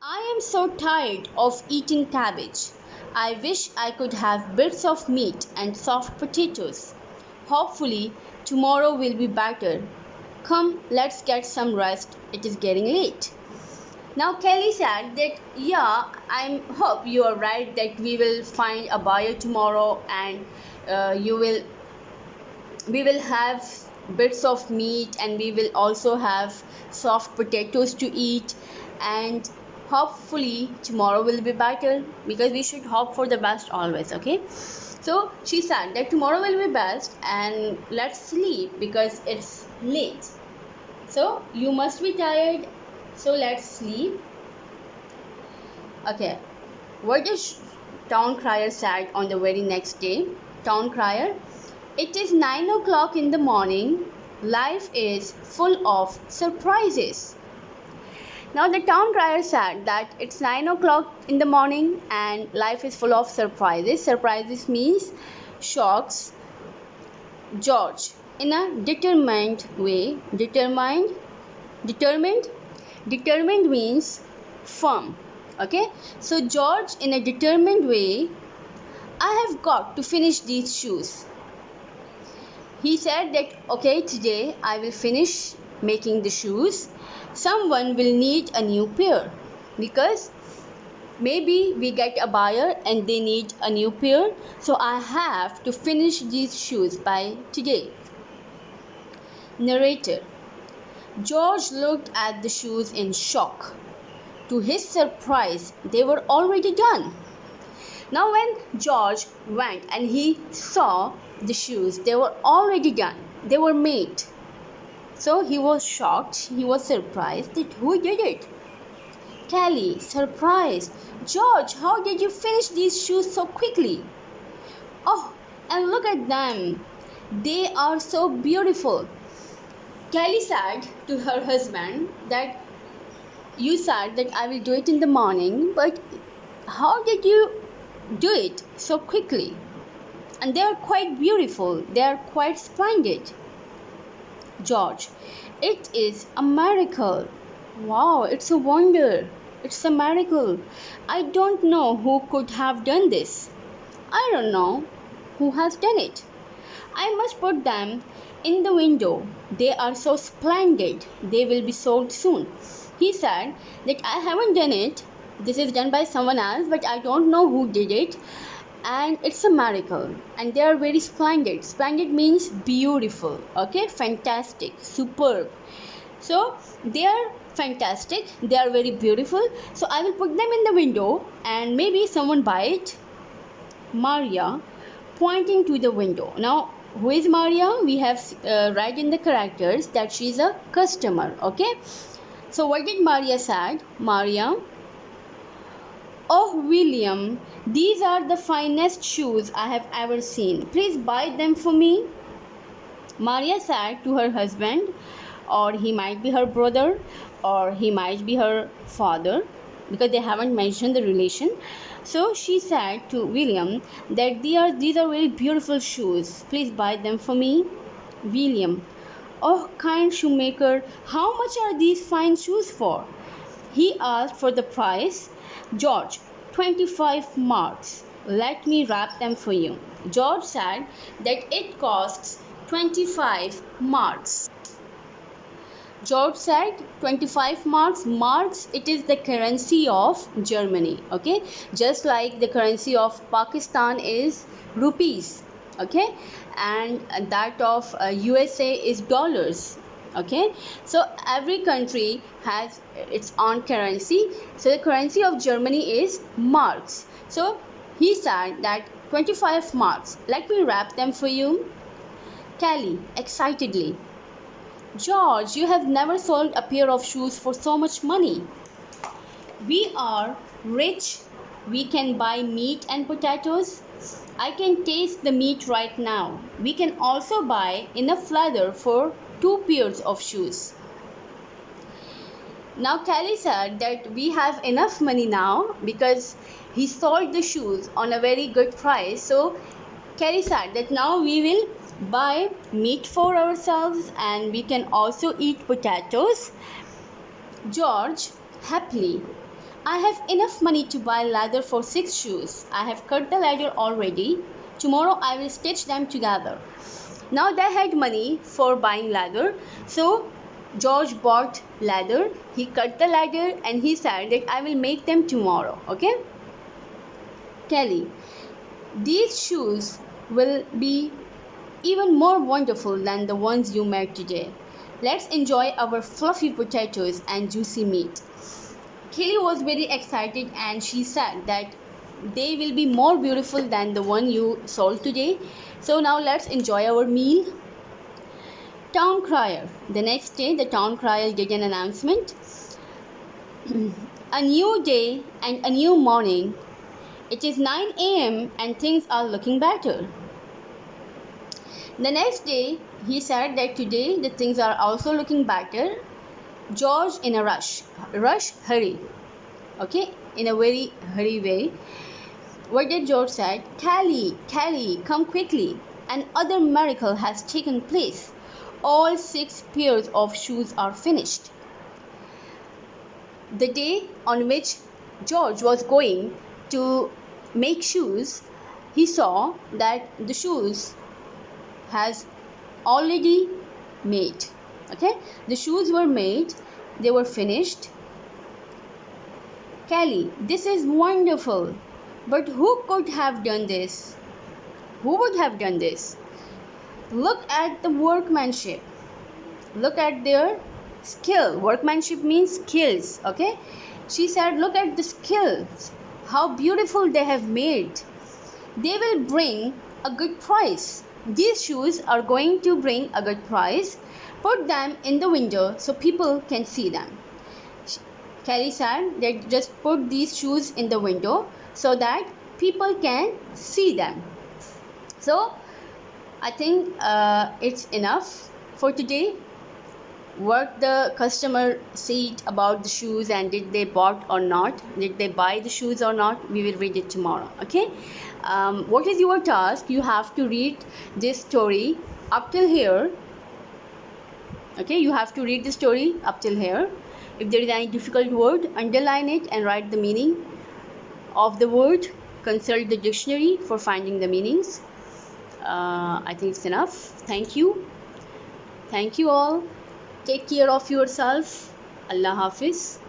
I am so tired of eating cabbage. I wish I could have bits of meat and soft potatoes. Hopefully, tomorrow will be better. Come, let's get some rest. It is getting late. Now Kelly said that yeah, I hope you are right that we will find a buyer tomorrow and you will we will have bits of meat and we will also have soft potatoes to eat, and hopefully tomorrow will be better because we should hope for the best always. Okay, so she said that tomorrow will be best and let's sleep because it's late. So you must be tired, so let's sleep. Okay, what is town crier said on the very next day? Town crier, it is 9 o'clock in the morning. Life is full of surprises. Now, the town crier said that it's 9 o'clock in the morning and life is full of surprises. Surprises means shocks. George, in a determined way, determined, determined means firm. Okay, so George, in a determined way, I have got to finish these shoes. He said that okay, today I will finish making the shoes. Someone will need a new pair because maybe we get a buyer and they need a new pair, so I have to finish these shoes by today. Narrator, George looked at the shoes in shock. To his surprise, they were already done. Now, when George went and he saw the shoes, they were already done, they were made. So he was shocked, he was surprised that who did it? Kelly, surprised. George, how did you finish these shoes so quickly? Oh, and look at them. They are so beautiful. Kelly said to her husband that you said that I will do it in the morning, but how did you do it so quickly? And they are quite beautiful, they are quite splendid. George, it is a miracle. Wow, it's a wonder. It's a miracle. I don't know who could have done this. I don't know who has done it. I must put them in the window. They are so splendid. They will be sold soon. He said that I haven't done it. This is done by someone else, but I don't know who did it. And it's a miracle. And they are very splendid. Splendid means beautiful. Okay, fantastic, superb. So they are fantastic. They are very beautiful. So I will put them in the window and maybe someone buy it. Maria, pointing to the window. Now, who is Maria? We have read in the characters that she is a customer. Okay. So what did Maria said? Maria, oh William, these are the finest shoes I have ever seen. Please buy them for me. Maria said to her husband, or he might be her brother, or he might be her father, because they haven't mentioned the relation. So she said to William that these are very beautiful shoes. Please buy them for me. William, oh kind shoemaker, how much are these fine shoes for? He asked for the price. George, 25 marks. Let me wrap them for you. George said that it costs 25 marks. George said 25 marks. Marks, it is the currency of Germany. Okay, just like the currency of Pakistan is rupees. Okay, and that of USA is dollars. Okay, so every country has its own currency. So the currency of Germany is marks. So he said that 25 marks. Let me wrap them for you. Kelly, excitedly, George, you have never sold a pair of shoes for so much money. We are rich. We can buy meat and potatoes. I can taste the meat right now. We can also buy enough leather for 2 pairs of shoes. Now Kelly said that we have enough money now because he sold the shoes on a very good price. So Kelly said that now we will buy meat for ourselves and we can also eat potatoes. George, happily, I have enough money to buy leather for 6 shoes. I have cut the leather already. Tomorrow I will stitch them together. Now they had money for buying leather, so George bought leather. He cut the leather and he said that I will make them tomorrow. Okay? Kelly, these shoes will be even more wonderful than the ones you made today. Let's enjoy our fluffy potatoes and juicy meat. Kelly was very excited and she said that they will be more beautiful than the one you sold today. So now let's enjoy our meal. Town crier. The next day, the town crier did an announcement. A new day and a new morning. It is 9 a.m. and things are looking better. The next day, he said that today the things are also looking better. George in a hurry. Okay, in a very hurry way. What did George say? Kelly, come quickly. Another miracle has taken place. All 6 pairs of shoes are finished. The day on which George was going to make shoes, he saw that the shoes has already made. Okay, the shoes were made, they were finished. Kelly, this is wonderful, but who could have done this? Who would have done this? Look at the workmanship. Look at their skill. Workmanship means skills. Okay, she said, look at the skills, how beautiful they have made. They will bring a good price. These shoes are going to bring a good price. Put them in the window so people can see them. Kelly said that just put these shoes in the window so that people can see them. So I think it's enough for today. What the customer said about the shoes and did they bought or not, did they buy the shoes or not, we will read it tomorrow. Okay, what is your task? You have to read this story up till here. Okay, you have to read the story up till here. If there is any difficult word, underline it and write the meaning of the word. Consult the dictionary for finding the meanings. I think it's enough. Thank you all. Take care of yourself. Allah Hafiz.